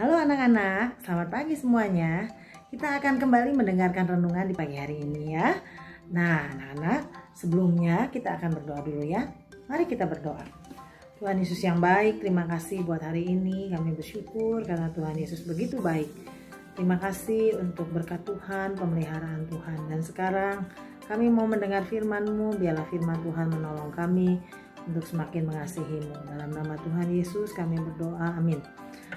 Halo anak-anak, selamat pagi semuanya. Kita akan kembali mendengarkan renungan di pagi hari ini ya. Nah anak-anak, sebelumnya kita akan berdoa dulu ya. Mari kita berdoa. Tuhan Yesus yang baik, terima kasih buat hari ini. Kami bersyukur karena Tuhan Yesus begitu baik. Terima kasih untuk berkat Tuhan, pemeliharaan Tuhan. Dan sekarang kami mau mendengar firman-Mu, biarlah firman Tuhan menolong kami untuk semakin mengasihi-Mu. Dalam nama Tuhan Yesus kami berdoa, amin.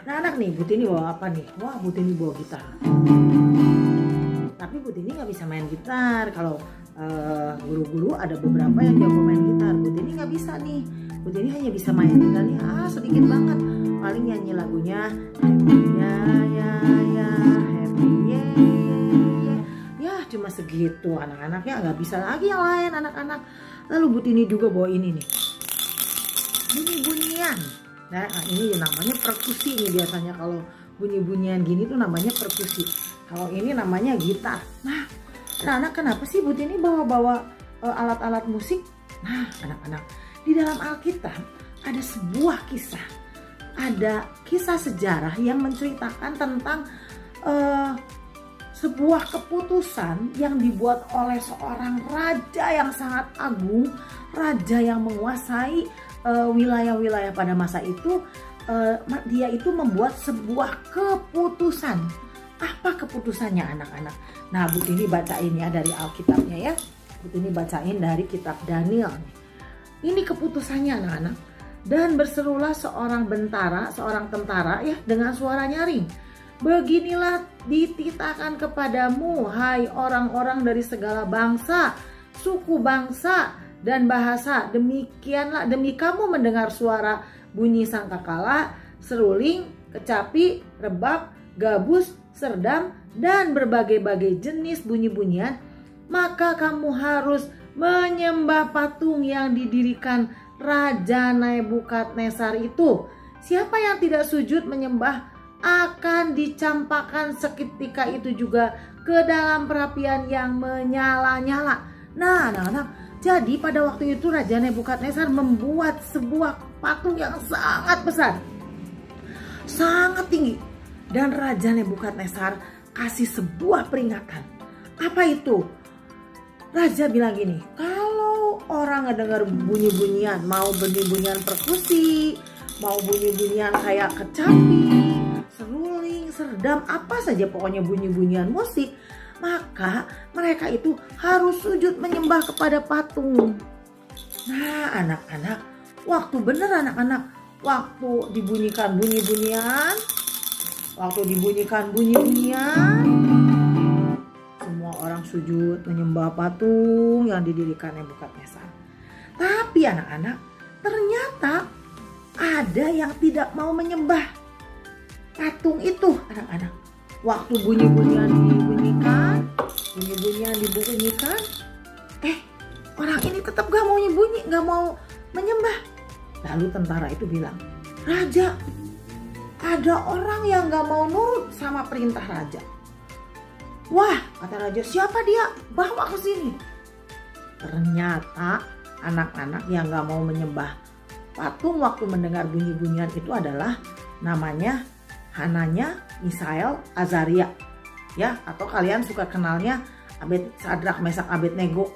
Nah anak nih, Butini bawa apa nih? Wah, Butini bawa gitar. Tapi Butini nggak bisa main gitar. Kalau guru-guru ada beberapa yang jago main gitar. Butini nggak bisa nih. Butini hanya bisa main gitarnya sedikit banget. Paling nyanyi lagunya happy ya happy ya cuma segitu. Anak-anaknya nggak bisa lagi yang lain anak-anak. Lalu Butini juga bawa ini nih, bunyi-bunyian. Nah ini namanya perkusi nih, biasanya kalau bunyi-bunyian gini tuh namanya perkusi. Kalau ini namanya gitar. Nah anak-anak, kenapa sih Butini bawa-bawa alat-alat musik? Nah anak-anak, di dalam Alkitab ada sebuah kisah, ada kisah sejarah yang menceritakan tentang sebuah keputusan yang dibuat oleh seorang raja yang sangat agung, raja yang menguasai wilayah-wilayah pada masa itu. Dia itu membuat sebuah keputusan. Apa keputusannya anak-anak? Nah Butini bacain ya dari Alkitabnya ya. Butini bacain dari kitab Daniel. Ini keputusannya anak-anak. Dan berserulah seorang tentara ya dengan suara nyaring. Beginilah dititahkan kepadamu, hai orang-orang dari segala bangsa, suku bangsa, dan bahasa. Demikianlah, demi kamu mendengar suara bunyi sangkakala, seruling, kecapi, rebab, gabus, serdam, dan berbagai-bagai jenis bunyi-bunyian, maka kamu harus menyembah patung yang didirikan Raja Nebukadnezar itu. Siapa yang tidak sujud menyembah akan dicampakkan seketika itu juga ke dalam perapian yang menyala-nyala. Nah anak-anak, jadi pada waktu itu Raja Nebukadnezar membuat sebuah patung yang sangat besar, sangat tinggi. Dan Raja Nebukadnezar kasih sebuah peringatan. Apa itu? Raja bilang gini, kalau orang ngedengar bunyi-bunyian, mau bunyi-bunyian perkusi, mau bunyi-bunyian kayak kecapi, seruling, serdam, apa saja pokoknya bunyi-bunyian musik, maka mereka itu harus sujud menyembah kepada patung. Nah anak-anak, waktu dibunyikan bunyi-bunyian, semua orang sujud menyembah patung yang didirikan Nebukadnezar. Tapi anak-anak, ternyata ada yang tidak mau menyembah patung itu anak-anak. Waktu bunyi-bunyian dibunyikan, orang ini tetap gak mau gak mau menyembah. Lalu tentara itu bilang, Raja, ada orang yang gak mau nurut sama perintah Raja. Wah, kata Raja, siapa dia? Bawa ke sini. Ternyata anak-anak yang gak mau menyembah patung waktu mendengar bunyi-bunyian itu adalah namanya Hananya, Misael, Azaria, ya, atau kalian suka kenalnya Sadrak, Mesak, Abednego,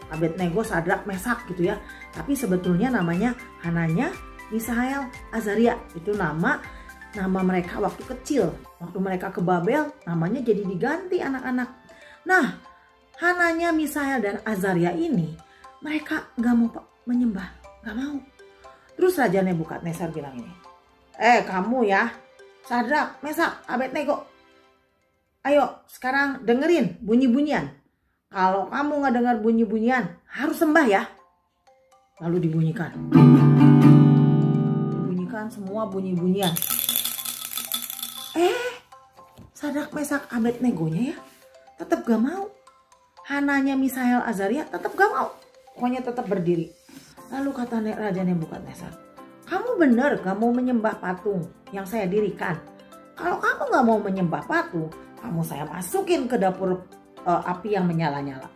Sadrak, Mesak gitu ya. Tapi sebetulnya namanya Hananya, Misael, Azaria. Itu nama mereka waktu kecil. Waktu mereka ke Babel, namanya jadi diganti anak-anak. Nah, Hananya, Misael, dan Azaria ini mereka nggak mau menyembah, nggak mau. Terus Raja Nebukadnezar bilang ini, kamu ya, Sadrak, Mesak, Abednego, ayo sekarang dengerin bunyi-bunyian. Kalau kamu nggak dengar bunyi-bunyian, harus sembah ya. Lalu dibunyikan semua bunyi-bunyian. Sadrak, Mesak, Abednego-nya ya tetap gak mau. Hananya, Misael, Azaria tetap gak mau. Pokoknya tetap berdiri. Lalu kata Raja Nebukadnezar, kamu benar gak mau menyembah patung yang saya dirikan. Kalau kamu gak mau menyembah patung, kamu saya masukin ke dapur api yang menyala-nyala.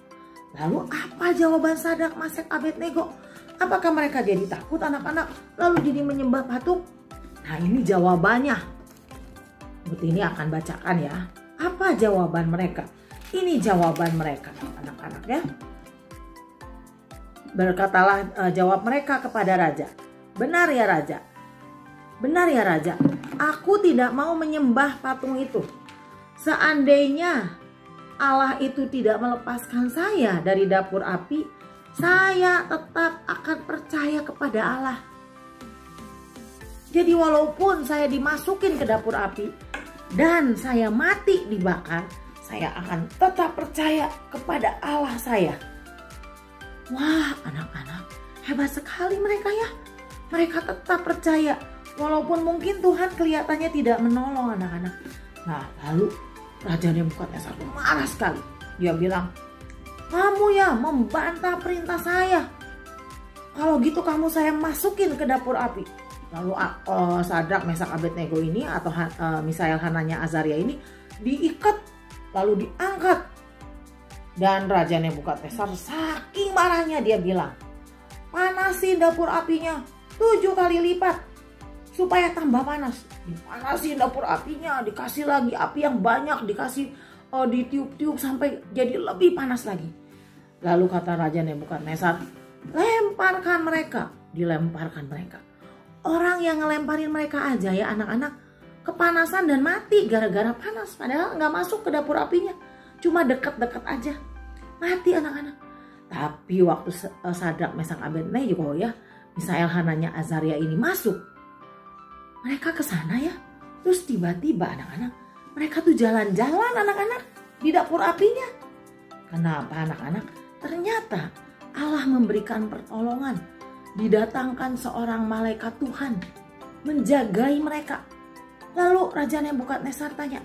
Lalu apa jawaban Sadrak, Mesak, Abednego? Apakah mereka jadi takut anak-anak lalu jadi menyembah patung? Nah ini jawabannya. Putih ini akan bacakan ya. Apa jawaban mereka? Ini jawaban mereka anak-anak ya. Berkatalah jawab mereka kepada raja. Benar ya raja. Benar ya raja. Aku tidak mau menyembah patung itu. Seandainya Allah itu tidak melepaskan saya dari dapur api, saya tetap akan percaya kepada Allah. Jadi walaupun saya dimasukin ke dapur api dan saya mati dibakar, saya akan tetap percaya kepada Allah saya. Wah, anak-anak, hebat sekali mereka ya. Mereka tetap percaya walaupun mungkin Tuhan kelihatannya tidak menolong anak-anak. Nah, lalu Raja Nebukadnezar marah sekali. Dia bilang, kamu ya membantah perintah saya. Kalau gitu kamu saya masukin ke dapur api. Lalu Sadrak, Mesak, Abednego ini atau Misael, Hananya, Azaria ini diikat lalu diangkat. Dan Raja Nebukadnezar saking marahnya dia bilang, panasin dapur apinya 7 kali lipat supaya tambah panas. Dipanasin dapur apinya, dikasih lagi api yang banyak, dikasih ditiup-tiup sampai jadi lebih panas lagi. Lalu kata Raja Nebukadnezar, lemparkan mereka. Dilemparkan mereka. Orang yang ngelemparin mereka aja ya anak-anak kepanasan dan mati gara-gara panas. Padahal nggak masuk ke dapur apinya, cuma dekat-dekat aja, mati anak-anak. Tapi waktu Sadrak, Mesak, Abednego ya, Misael, Hananya, Azaria ini masuk, mereka ke sana ya. Terus tiba-tiba anak-anak, mereka tuh jalan-jalan anak-anak di dapur apinya. Kenapa anak-anak? Ternyata Allah memberikan pertolongan. Didatangkan seorang malaikat Tuhan menjagai mereka. Lalu Raja Nebukadnezar tanya,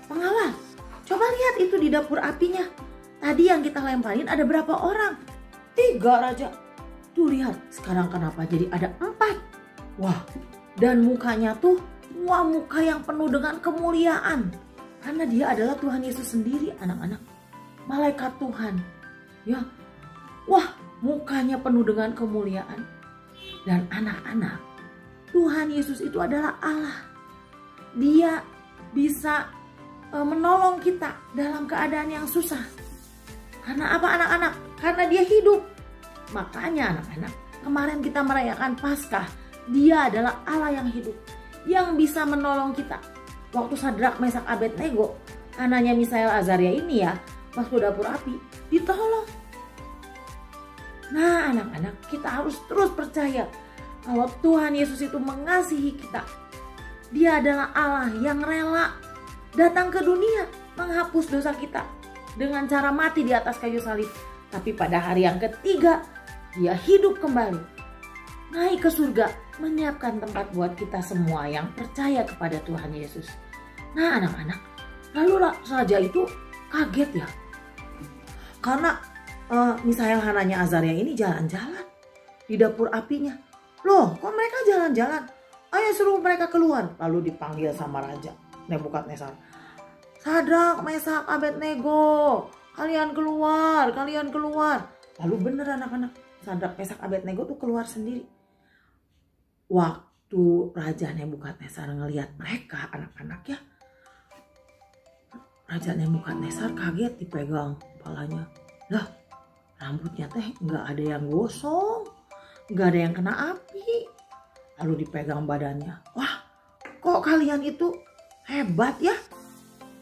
pengawal, coba lihat itu di dapur apinya. Tadi yang kita lemparin ada berapa orang? 3 raja. Tuh lihat, sekarang kenapa jadi ada 4? Wah, dan mukanya tuh, wah muka yang penuh dengan kemuliaan. Karena dia adalah Tuhan Yesus sendiri anak-anak. Malaikat Tuhan. Ya, wah mukanya penuh dengan kemuliaan. Dan anak-anak, Tuhan Yesus itu adalah Allah. Dia bisa menolong kita dalam keadaan yang susah. Karena apa anak-anak? Karena dia hidup. Makanya anak-anak, kemarin kita merayakan Paskah. Dia adalah Allah yang hidup, yang bisa menolong kita. Waktu Sadrak, Mesak, Abednego, Hananya, Misael, Azaria ini ya, masuk dapur api, ditolong. Nah anak-anak, kita harus terus percaya kalau Tuhan Yesus itu mengasihi kita. Dia adalah Allah yang rela datang ke dunia menghapus dosa kita dengan cara mati di atas kayu salib. Tapi pada hari yang ketiga, dia hidup kembali, naik ke surga, menyiapkan tempat buat kita semua yang percaya kepada Tuhan Yesus. Nah anak-anak, lalu raja itu kaget ya. Karena Misael, Hananya, Azaria ini jalan-jalan di dapur apinya. Loh, kok mereka jalan-jalan? Ayo suruh mereka keluar. Lalu dipanggil sama Raja Nebukadnezar. Sadrak, Mesak, Abednego, kalian keluar, kalian keluar. Lalu bener anak-anak, Sadrak, Mesak, Abednego tuh keluar sendiri. Waktu Raja Nebukadnezar ngelihat mereka anak-anak ya, Raja Nebukadnezar kaget, dipegang kepalanya. Lah, rambutnya teh nggak ada yang gosong, nggak ada yang kena api. Lalu dipegang badannya. Wah, kok kalian itu hebat ya?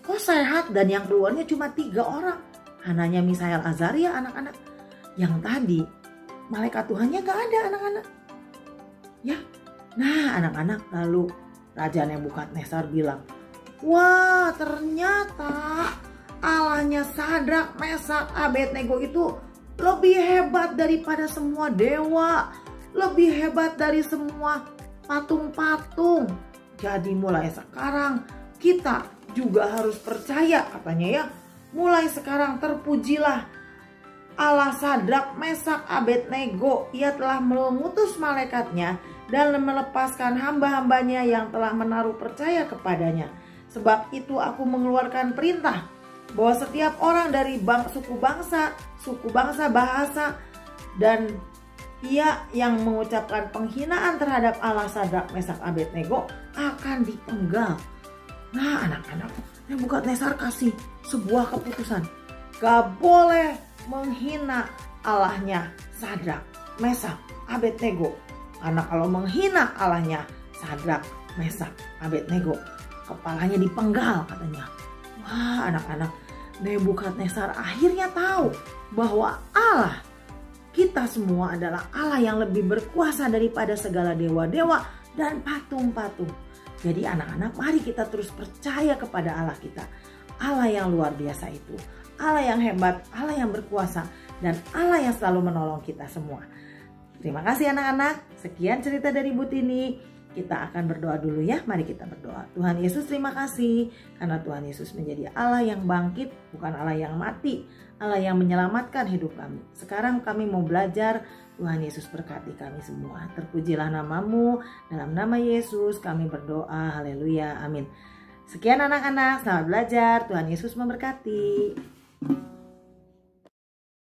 Kok sehat? Dan yang keluarnya cuma 3 orang. Hananya, Misael, Azaria anak-anak. Yang tadi malaikat Tuhannya nggak ada anak-anak. Ya, nah anak-anak, lalu Raja Nebukadnezar bilang, wah ternyata Allahnya Sadrak, Mesak, Abednego itu lebih hebat daripada semua dewa, lebih hebat dari semua patung-patung. Jadi mulai sekarang kita juga harus percaya katanya ya. Mulai sekarang terpujilah Allah Sadrak, Mesak, Abednego. Ia telah mengutus malaikatnya dan melepaskan hamba-hambanya yang telah menaruh percaya kepadanya. Sebab itu aku mengeluarkan perintah bahwa setiap orang dari suku bangsa, bahasa, dan ia yang mengucapkan penghinaan terhadap Allah Sadrak, Mesak, Abednego akan dipenggal. Nah anak-anak, Nebukadnezar kasih sebuah keputusan. Gak boleh menghina Allahnya Sadrak, Mesak, Abednego. Karena kalau menghina Allahnya Sadrak, Mesak, Abednego, kepalanya dipenggal katanya. Wah anak-anak, Nebukadnezar akhirnya tahu bahwa Allah kita semua adalah Allah yang lebih berkuasa daripada segala dewa-dewa dan patung-patung. Jadi anak-anak, mari kita terus percaya kepada Allah kita. Allah yang luar biasa itu, Allah yang hebat, Allah yang berkuasa, dan Allah yang selalu menolong kita semua. Terima kasih anak-anak. Sekian cerita dari Bu Tini. Kita akan berdoa dulu ya. Mari kita berdoa. Tuhan Yesus, terima kasih karena Tuhan Yesus menjadi Allah yang bangkit, bukan Allah yang mati, Allah yang menyelamatkan hidup kami. Sekarang kami mau belajar. Tuhan Yesus berkati kami semua. Terpujilah nama-Mu. Dalam nama Yesus kami berdoa. Haleluya. Amin. Sekian anak-anak, selamat belajar. Tuhan Yesus memberkati.